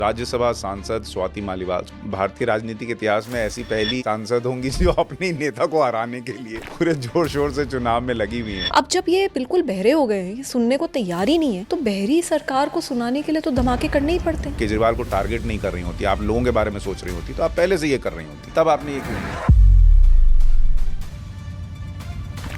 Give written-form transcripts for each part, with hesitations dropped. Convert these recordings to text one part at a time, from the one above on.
राज्यसभा सांसद स्वाति मालीवाल भारतीय राजनीति के इतिहास में ऐसी पहली सांसद होंगी जो अपने नेता को हराने के लिए पूरे जोर शोर से चुनाव में लगी हुई हैं। अब जब ये बिल्कुल बहरे हो गए हैं, ये सुनने को तैयार ही नहीं है, तो बहरी सरकार को सुनाने के लिए तो धमाके करने ही पड़ते हैं। केजरीवाल को टारगेट नहीं कर रही होती, आप लोगों के बारे में सोच रही होती तो आप पहले से ये कर रही होती, तब आपने ये क्यों?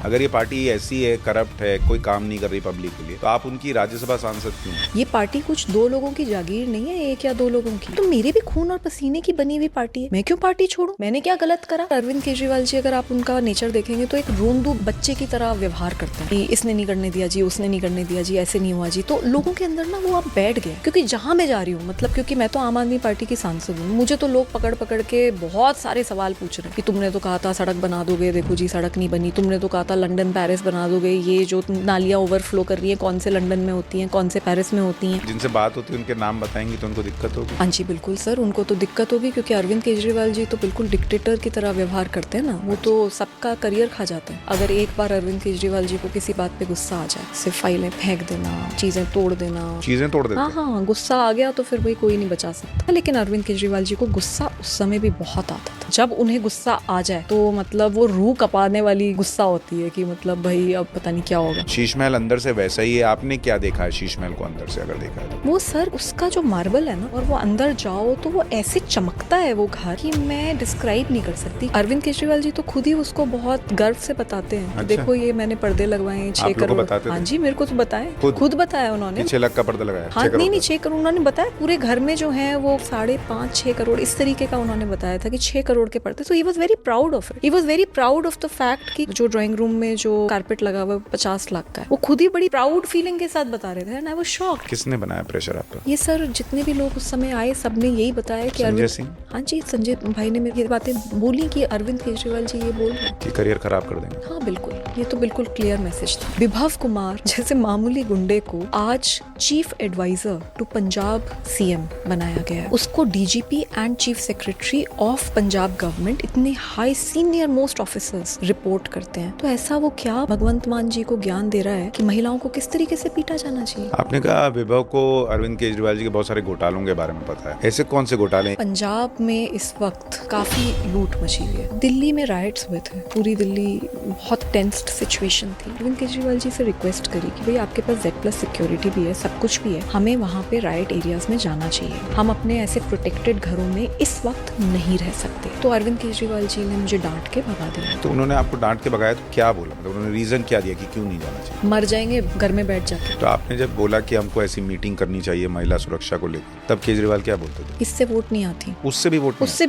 अगर ये पार्टी ऐसी है, करप्ट है, कोई काम नहीं कर रही पब्लिक के लिए, तो आप उनकी राज्यसभा सांसद क्यों? ये पार्टी कुछ दो लोगों की जागीर नहीं है, एक या दो लोगों की। तो मेरे भी खून और पसीने की बनी हुई पार्टी है, मैं क्यों पार्टी छोड़ूं? मैंने क्या गलत करा? अरविंद केजरीवाल जी, अगर आप उनका नेचर देखेंगे तो एक रोंदू बच्चे की तरह व्यवहार करते हैं कि इसने नहीं करने दिया जी, उसने नहीं करने दिया जी, ऐसे नहीं हुआ जी। तो लोगों के अंदर ना वो अब बैठ गया, क्योंकि जहां मैं जा रही हूँ, मतलब क्योंकि मैं तो आम आदमी पार्टी की सांसद हूँ, मुझे तो लोग पकड़ पकड़ के बहुत सारे सवाल पूछ रहे हैं कि तुमने तो कहा था सड़क बना दोगे, देखो जी सड़क नहीं बनी, तुमने तो कहा था लंदन पेरिस बना दोगे, ये जो नालियां ओवरफ्लो कर रही हैं कौन से लंदन में होती हैं, कौन से पेरिस में होती हैं। जिनसे बात होती है उनके नाम बताएंगी तो उनको दिक्कत होगी। हाँ जी बिल्कुल सर, उनको तो दिक्कत होगी, क्योंकि अरविंद केजरीवाल जी तो बिल्कुल डिक्टेटर की तरह व्यवहार करते हैं ना, वो तो सबका करियर खा जाते हैं। अगर एक बार अरविंद केजरीवाल जी को किसी बात पे गुस्सा आ जाए, सिर्फ फाइलें फेंक देना, चीजें तोड़ देते। हाँ, गुस्सा आ गया तो फिर भाई कोई नहीं बचा सकता। लेकिन अरविंद केजरीवाल जी को गुस्सा उस समय भी बहुत आता था। जब उन्हें गुस्सा आ जाए तो मतलब वो रूह कपाने वाली गुस्सा होती है कि मतलब भाई अब पता नहीं क्या होगा। शीश महल अंदर से वैसा ही है, आपने क्या देखा है शीश महल को अंदर से अगर देखा है तो? वो सर उसका जो मार्बल है ना, और वो अंदर जाओ तो वो ऐसे चमकता है वो घर कि मैं डिस्क्राइब नहीं कर सकती। अरविंद केजरीवाल जी तो खुद ही उसको बहुत गर्व से बताते हैं। अच्छा। देखो ये मैंने पर्दे लगवाए 6 करोड़। हाँ जी, मेरे को तो बताए, खुद बताया उन्होंने। 6 लाख का पर्दा लगाया? हाँ नहीं 6 करोड़ उन्होंने बताया। पूरे घर में जो है वो 5.5-6 करोड़ इस तरीके का उन्होंने बताया था कि 6 करोड़ के पर्दे। तो he was very proud of it, he was very proud of the fact कि जो ड्राइंग रूम में जो कारपेट लगा हुआ 50 लाख का है, वो खुद ही बड़ी प्राउड फीलिंग के साथ बता रहे थे। And I was shocked. किसने बनाया प्रेशर आप पर? ये सर जितने भी लोग उस समय आए सबने यही बताया कि संजय सिंह? हाँ जी, संजय भाई ने मेरी ये बातें बोली कि अरविंद केजरीवाल जी ये बोल रहे हैं कि करियर खराब कर देंगे। हाँ बिल्कुल, ये तो बिल्कुल क्लियर मैसेज था। विभव कुमार जैसे मामूली गुंडे को आज chief advisor to Punjab CM बनाया गया है। उसको DGP and chief secretary of Punjab government, इतने high senior most officers report करते हैं। तो ऐसा वो क्या भगवंत मान जी को ज्ञान दे रहा है कि महिलाओं को किस तरीके से पीटा जाना चाहिए। आपने कहा विभव को अरविंद केजरीवाल जी के बहुत सारे घोटालों के बारे में पता है, ऐसे कौन से घोटाले? पंजाब में इस वक्त काफी लूट मची हुई है। दिल्ली में राइट्स हुए थे, पूरी दिल्ली बहुत टेंस्ड सिचुएशन थी। अरविंद केजरीवाल जी से रिक्वेस्ट करी कि भाई आपके पास Z+ सिक्योरिटी भी है, सब कुछ भी है, हमें वहाँ पे राइट एरियाज में जाना चाहिए, हम अपने ऐसे प्रोटेक्टेड घरों में इस वक्त नहीं रह सकते। तो अरविंद केजरीवाल जी ने मुझे डांट के भगा दिया। तो उन्होंने आपको डांट के भगाया तो क्या बोला, मतलब उन्होंने रीजन क्या दिया कि क्यों नहीं जाना चाहिए? मर जाएंगे घर में बैठ जाके। तो आपने जब बोला कि हमको ऐसी मीटिंग करनी चाहिए महिला सुरक्षा को लेकर, तब केजरीवाल क्या बोलते थे? इससे वोट नहीं आती, उससे भी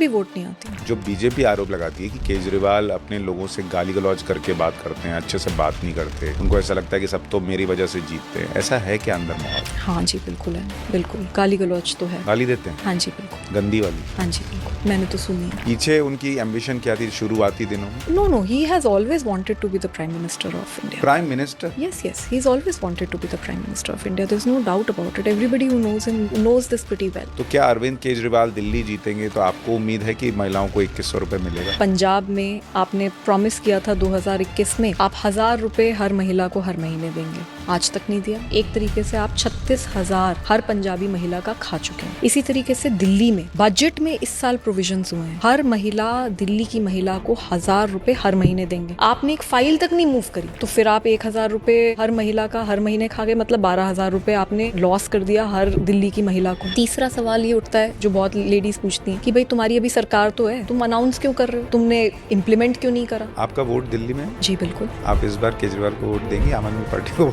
वोट नहीं आती। जो बीजेपी आरोप लगाती है कि केजरीवाल अपने लोगों से गाली गलौज करके बात करते हैं, अच्छे से बात नहीं करते, उनको ऐसा लगता है कि सब तो मेरी वजह से जीतते हैं, ऐसा है क्या अंदर माहौल? हाँ जी बिल्कुल है, बिल्कुल गाली गलौज तो है। गाली देते हैं? हाँ जी बिल्कुल, गंदी वाली? हाँ जी बिल्कुल, मैंने तो सुनी है। पीछे उनकी एम्बिशन क्या थी शुरुआती दिनों में? No, he has always wanted to be the Prime Minister of India. Prime minister? Yes, he's always wanted to be the Prime Minister of India. There's no doubt about it. Everybody who knows him knows this pretty well. तो क्या अरविंद केजरीवाल दिल्ली जीतेंगे तो आपको उम्मीद है कि महिलाओं को 2100 रुपए मिलेगा? पंजाब में आपने प्रॉमिस किया था 2021 में आप 1000 रुपए हर महिला को हर महीने देंगे, आज तक नहीं दिया। एक तरीके से आप 36,000 हर पंजाबी महिला का खा चुके हैं। इसी तरीके से दिल्ली में बजट में इस साल प्रोविजंस हुए हैं, हर महिला, दिल्ली की महिला को 1000 रुपए हर महीने देंगे। आपने एक फाइल तक नहीं मूव करी, तो फिर आप 1000 रुपए हर महिला का हर महीने खा गए, मतलब 12,000 रुपए आपने लॉस कर दिया हर दिल्ली की महिला को। तीसरा सवाल ये उठता है जो बहुत लेडीज पूछती हैं कि भाई तुम्हारी अभी सरकार तो है, तुम अनाउंस क्यों कर रहे हो, तुमने इम्प्लीमेंट क्यों नहीं करा? आपका वोट दिल्ली में? जी बिल्कुल। आप इस बार केजरीवाल को वोट देंगे, आम आदमी पार्टी को?